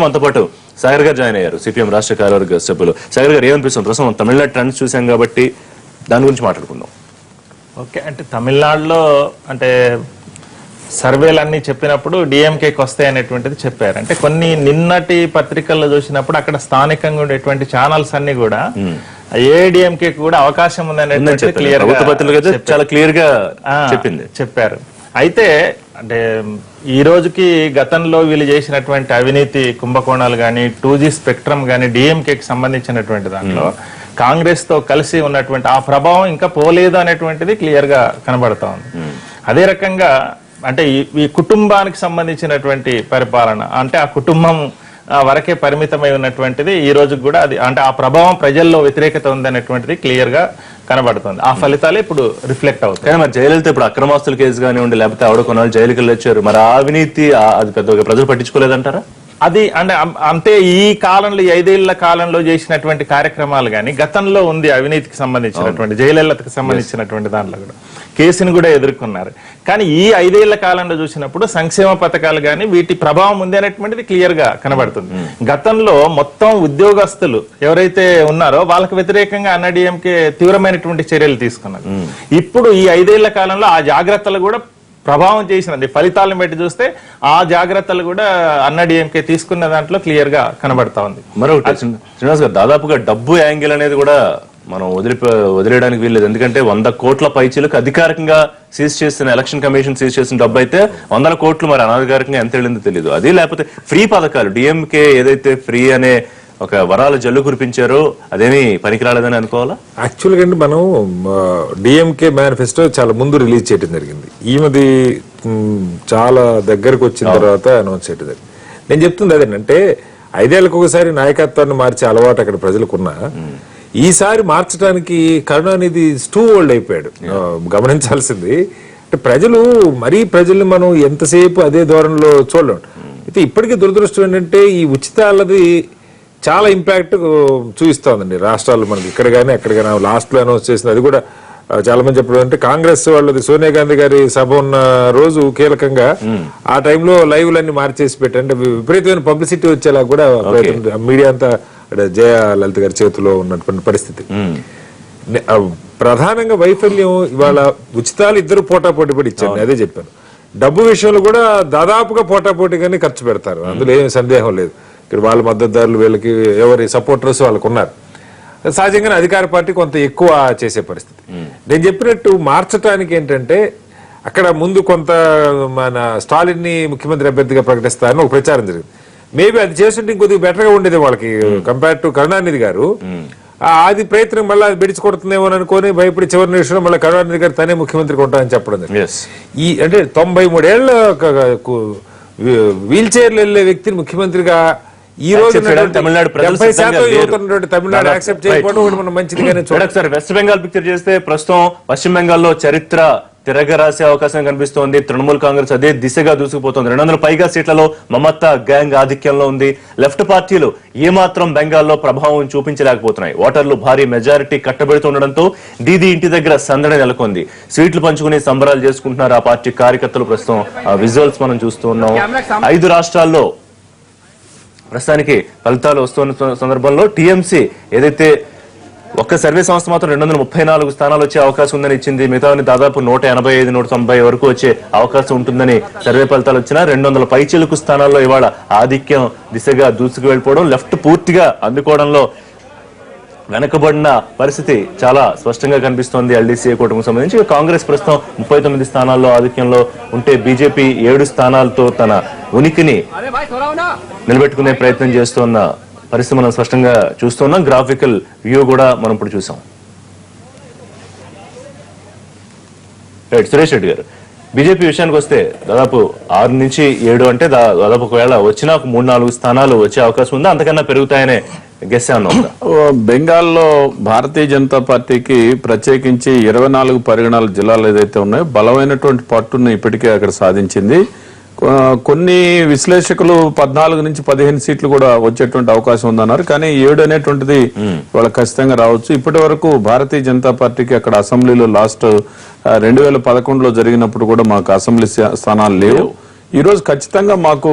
మనతో పాటు సాగర్ గారు జాయిన్ అయ్యారు, సిపిఎం రాష్ట్ర కార్యవర్గ సభ్యులు. సాగర్ గారు ఏమనిపిస్తుంది? ప్రస్తుతం తమిళనాడు ట్రెండ్స్ చూసాం కాబట్టి దాని గురించి మాట్లాడుకుందాం. ఓకే, అంటే తమిళనాడులో అంటే సర్వేలన్నీ చెప్పినప్పుడు డిఎంకేకి వస్తాయి అనేటువంటిది చెప్పారు. అంటే కొన్ని నిన్నటి పత్రికల్లో చూసినప్పుడు అక్కడ స్థానికంగా ఉండేటువంటి ఛానల్స్ అన్ని కూడా ఏఐడిఎంకే కూడా అవకాశం ఉందనేటువంటి చాలా క్లియర్ గా చెప్పారు. అయితే అంటే ఈ రోజుకి గతంలో వీళ్ళు చేసినటువంటి అవినీతి కుంభకోణాలు కానీ 2G స్పెక్ట్రమ్ కానీ డిఎంకేకి సంబంధించినటువంటి దాంట్లో కాంగ్రెస్ తో కలిసి ఉన్నటువంటి ఆ ప్రభావం ఇంకా పోలేదు అనేటువంటిది క్లియర్ గా కనబడతా ఉంది. అదే రకంగా అంటే ఈ కుటుంబానికి సంబంధించినటువంటి పరిపాలన, అంటే ఆ కుటుంబం వరకే పరిమితమై ఉన్నటువంటిది ఈ రోజు కూడా అది అంటే ఆ ప్రభావం ప్రజల్లో వ్యతిరేకత ఉందనేటువంటిది క్లియర్ గా కనబడుతుంది. ఆ ఫలితాలే ఇప్పుడు రిఫ్లెక్ట్ అవుతాయి. మరి జయలలిత ఇప్పుడు అక్రమాస్తుల కేసు కానివ్వండి, లేకపోతే ఆవిడ కొన్నాళ్ళు జైలుకి వెళ్ళొచ్చారు, మరి ఆ అవినీతి అది పెద్దగా ప్రజలు పట్టించుకోలేదంటారా? అది అంటే ఈ కాలంలో 5 ఏళ్ల కాలంలో చేసినటువంటి కార్యక్రమాలు కానీ గతంలో ఉంది అవినీతికి సంబంధించినటువంటి జయలలితకు సంబంధించినటువంటి దాంట్లో కూడా కేసుని కూడా ఎదుర్కొన్నారు. కానీ ఈ 5 ఏళ్ల కాలంలో చూసినప్పుడు సంక్షేమ పథకాలు కానీ వీటి ప్రభావం ఉంది అనేటువంటిది క్లియర్ గా కనబడుతుంది. గతంలో మొత్తం ఉద్యోగస్తులు ఎవరైతే ఉన్నారో వాళ్ళకి వ్యతిరేకంగా అన్నాడీఎంకే తీవ్రమైనటువంటి చర్యలు తీసుకున్నారు. ఇప్పుడు ఈ 5 ఏళ్ల కాలంలో ఆ జాగ్రత్తలు కూడా ప్రభావం చేసినది. ఫలితాలను బట్టి చూస్తే ఆ జాగ్రత్తలు కూడా అన్నాడీఎంకే తీసుకున్న దాంట్లో క్లియర్ గా కనబడతా ఉంది. మరొకటి శ్రీనివాస్ గారు, దాదాపుగా డబ్బు యాంగిల్ అనేది కూడా మనం వదిలేయడానికి వీల్లేదు. ఎందుకంటే 100 కోట్ల పైచీలకు అధికారికంగా సీజ్ చేసిన ఎలక్షన్ కమిషన్ సీజ్ చేసిన డబ్బు అయితే 100 కోట్లు మరి అనధికారికంగా ఎంత వెళ్ళిందో తెలియదు. అది లేకపోతే ఫ్రీ పథకాలు డిఎంకే ఏదైతే ఫ్రీ అనే ఒక వరాల జల్లు కురిపించారో అదేమి పనికిరాలేదని అనుకోవాలా? యాక్చువల్గా అండి మనం డిఎంకే మేనిఫెస్టో చాలా ముందు రిలీజ్ చేయడం జరిగింది. ఈమెది చాలా దగ్గరకు వచ్చిన తర్వాత అనౌన్స్ చేయడం జరిగింది. నేను చెప్తుంది అదేంటంటే 5 ఏళ్లకు ఒకసారి నాయకత్వాన్ని మార్చే అలవాటు అక్కడ ప్రజలకున్నా ఈసారి మార్చడానికి కరుణానిధి టూ ఓల్డ్ అయిపోయాడు. గమనించాల్సింది అంటే ప్రజల్ని మనం ఎంతసేపు అదే ధోరణిలో చూడలేం. అయితే ఇప్పటికీ దురదృష్టం ఏంటంటే ఈ ఉచితాలది చాలా ఇంపాక్ట్ చూపిస్తోందండి రాష్ట్రాలు మనకి. ఇక్కడ కానీ అక్కడ కానీ లాస్ట్ లో అనౌన్స్ చేసింది అది కూడా చాలా మంది చెప్పడం అంటే కాంగ్రెస్ వాళ్ళది సోనియా గాంధీ గారి సభ ఉన్న రోజు కీలకంగా ఆ టైంలో లైవ్లన్నీ మార్చేసి పెట్టి అంటే విపరీతమైన పబ్లిసిటీ వచ్చేలా కూడా మీడియా అంతా జయలలిత గారి చేతిలో ఉన్నటువంటి పరిస్థితి. ప్రధానంగా వైఫల్యం ఇవాళ ఉచితాలు ఇద్దరు పోటాపోటీ పడి ఇచ్చాను, అదే చెప్పాను. డబ్బు విషయంలో కూడా దాదాపుగా పోటాపోటీగానే ఖర్చు పెడతారు, అందులో ఏమి సందేహం లేదు. ఇక్కడ వాళ్ళ మద్దతుదారులు వీళ్ళకి ఎవరి సపోర్టర్స్ వాళ్ళకు ఉన్నారు. సహజంగానే అధికార పార్టీ కొంత ఎక్కువ చేసే పరిస్థితి. నేను చెప్పినట్టు మార్చడానికి ఏంటంటే అక్కడ ముందు కొంత మన స్టాలిన్ ని ముఖ్యమంత్రి అభ్యర్థిగా ప్రకటిస్తారని ఒక ప్రచారం జరిగింది. మేబీ అది చేస్తుంటే ఇంకొద్దిగా బెటర్ గా ఉండేది వాళ్ళకి కంపేర్ టు కరుణానిధి గారు. అది ప్రయత్నం మళ్ళీ అది బెడిచి కొడుతుందేమో అనుకుని భయపడి చివరి నిమిషంలో మళ్ళీ కరుణానిధి గారు తనే ముఖ్యమంత్రికి ఉంటారని చెప్పడం జరిగింది. ఈ అంటే 93 ఏళ్ల వీల్ చైర్లు వెళ్లే వ్యక్తిని ముఖ్యమంత్రిగా ఈ రోజు తమిళనాడు తమిళనాడు యాక్సెప్ట్ చేయకపోవడం మనం మంచిదిగానే చూడాలి. వెస్ట్ బెంగాల్ పిక్చర్ చేస్తే ప్రస్తుతం పశ్చిమ బెంగాల్లో చరిత్ర తిరగరాసే అవకాశం కనిపిస్తోంది. తృణమూల్ కాంగ్రెస్ అదే దిశగా దూసుకుపోతుంది. 200 పైగా సీట్లలో మమతా గ్యాంగ్ ఆధిక్యంలో ఉంది. లెఫ్ట్ పార్టీలు ఏమాత్రం బెంగాల్లో ప్రభావం చూపించలేకపోతున్నాయి. ఓటర్లు భారీ మెజారిటీ కట్టబెడుతుండడంతో దీదీ ఇంటి దగ్గర సందడి నెలకొంది. స్వీట్లు పంచుకుని సంబరాలు చేసుకుంటున్నారు ఆ పార్టీ కార్యకర్తలు. ప్రస్తుతం ఆ విజువల్స్ మనం చూస్తూ ఉన్నాం. 5 రాష్ట్రాల్లో ప్రస్తుతానికి ఫలితాలు వస్తున్న సందర్భంలో టీఎంసీ ఏదైతే ఒక్క సర్వే సంస్థ మాత్రం 234 స్థానాలు వచ్చే అవకాశం ఉందని ఇచ్చింది. మిగతావన్నీ దాదాపు 185, 190 వరకు వచ్చే అవకాశం ఉంటుందని సర్వే ఫలితాలు వచ్చినా 200 పైచిలుకు స్థానాల్లో ఇవాళ ఆధిక్యం దిశగా దూసుకు వెళ్ళిపోవడం, లెఫ్ట్ పూర్తిగా అందుకోవడంలో వెనకబడిన పరిస్థితి చాలా స్పష్టంగా కనిపిస్తోంది ఎల్డీసీ కూటమికి సంబంధించి. కాంగ్రెస్ ప్రస్తుతం 39 స్థానాల్లో ఆధిక్యంలో ఉంటే బీజేపీ 7 స్థానాలతో తన ఉనికిని నిలబెట్టుకునే ప్రయత్నం చేస్తున్న పరిస్థితి మనం స్పష్టంగా చూస్తున్నాం. గ్రాఫికల్ వ్యూ కూడా మనం ఇప్పుడు చూసాం. సురేష్ రెడ్డి గారు, బీజేపీ విషయానికి వస్తే దాదాపు 6 నుంచి 7 అంటే దాదాపు ఒకవేళ వచ్చినా 3-4 స్థానాలు వచ్చే అవకాశం ఉందా? అంతకన్నా పెరుగుతాయనే గెస్ ఏమన్నా ఉందా? బెంగాల్లో భారతీయ జనతా పార్టీకి ప్రత్యేకించి 24 పరిగణాల జిల్లాలు ఏదైతే ఉన్నాయో బలమైనటువంటి పట్టును ఇప్పటికే అక్కడ సాధించింది. కొన్ని విశ్లేషకులు 14 నుంచి 15 సీట్లు కూడా వచ్చేటువంటి అవకాశం ఉందన్నారు. కానీ 7 అనేటువంటిది వాళ్ళకి ఖచ్చితంగా రావచ్చు. ఇప్పటి వరకు భారతీయ జనతా పార్టీకి అక్కడ అసెంబ్లీలో లాస్ట్ 2011లో జరిగినప్పుడు కూడా మాకు అసెంబ్లీ స్థానాలు లేవు. ఈ రోజు ఖచ్చితంగా మాకు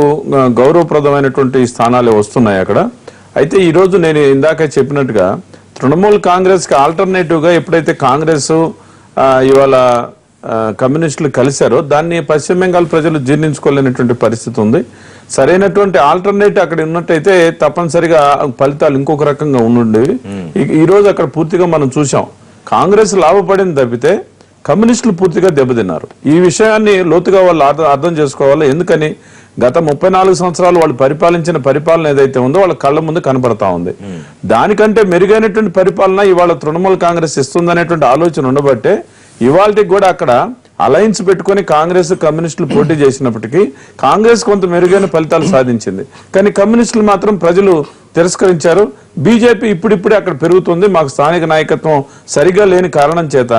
గౌరవప్రదమైనటువంటి స్థానాలే వస్తున్నాయి అక్కడ. అయితే ఈ రోజు నేను ఇందాక చెప్పినట్టుగా తృణమూల్ కాంగ్రెస్ కి ఆల్టర్నేటివ్ గా ఎప్పుడైతే కాంగ్రెస్ ఇవాళ కమ్యూనిస్టులు కలిశారో దాన్ని పశ్చిమ బెంగాల్ ప్రజలు జీర్ణించుకోలేనటువంటి పరిస్థితి ఉంది. సరైనటువంటి ఆల్టర్నేటివ్ అక్కడ ఉన్నట్టయితే తప్పనిసరిగా ఫలితాలు ఇంకొక రకంగా ఉండుండేవి. ఈ రోజు అక్కడ పూర్తిగా మనం చూసాం, కాంగ్రెస్ లాభపడింది తప్పితే కమ్యూనిస్టులు పూర్తిగా దెబ్బతిన్నారు. ఈ విషయాన్ని లోతుగా వాళ్ళు అర్థం చేసుకోవాలి. ఎందుకని గత 34 సంవత్సరాలు వాళ్ళు పరిపాలించిన పరిపాలన ఏదైతే ఉందో వాళ్ళ కళ్ళ ముందు కనబడతా ఉంది. దానికంటే మెరుగైనటువంటి పరిపాలన ఇవాళ తృణమూల్ కాంగ్రెస్ ఇస్తుందనేటువంటి ఆలోచన ఉండబట్టే ఇవాళకి కూడా అక్కడ అలయన్స్ పెట్టుకుని కాంగ్రెస్ కమ్యూనిస్టులు పోటీ చేసినప్పటికీ కాంగ్రెస్ కొంత మెరుగైన ఫలితాలు సాధించింది. కానీ కమ్యూనిస్టులు మాత్రం ప్రజలు తిరస్కరించారు. బీజేపీ ఇప్పుడిప్పుడే అక్కడ పెరుగుతుంది. మాకు స్థానిక నాయకత్వం సరిగా లేని కారణం చేత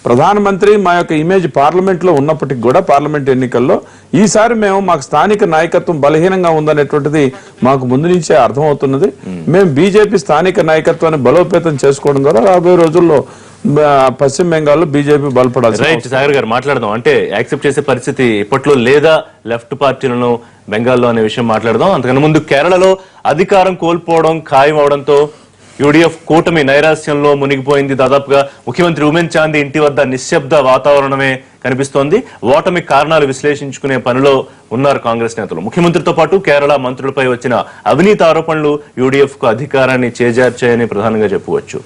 ప్రధానమంత్రి మా యొక్క ఇమేజ్ పార్లమెంట్ లో ఉన్నప్పటికీ కూడా పార్లమెంట్ ఎన్నికల్లో ఈసారి మాకు స్థానిక నాయకత్వం బలహీనంగా ఉందనేటువంటిది మాకు ముందు నుంచే అర్థమవుతున్నది. మేము బీజేపీ స్థానిక నాయకత్వాన్ని బలోపేతం చేసుకోవడం ద్వారా రాబోయే రోజుల్లో పశ్చిమ బెంగాల్లో బీజేపీ బలపడాలి. రైట్ సాగర్ గారు మాట్లాడదాం. అంటే యాక్సెప్ట్ చేసే పరిస్థితి ఇప్పట్లో లేదా లెఫ్ట్ పార్టీలను బెంగాల్లో అనే విషయం మాట్లాడదాం. అంతకన్నా ముందు కేరళలో అధికారం కోల్పోవడం ఖాయం అవడంతో యూడీఎఫ్ కూటమి నైరాశ్యంలో మునిగిపోయింది. దాదాపుగా ముఖ్యమంత్రి ఉమెన్ చాందీ ఇంటి వద్ద నిశ్శబ్ద వాతావరణమే కనిపిస్తోంది. ఓటమి కారణాలు విశ్లేషించుకునే పనిలో ఉన్నారు కాంగ్రెస్ నేతలు. ముఖ్యమంత్రితో పాటు కేరళ మంత్రులపై వచ్చిన అవినీతి ఆరోపణలు యూడీఎఫ్ కు అధికారాన్ని చేజార్చాయని ప్రధానంగా చెప్పుకోవచ్చు.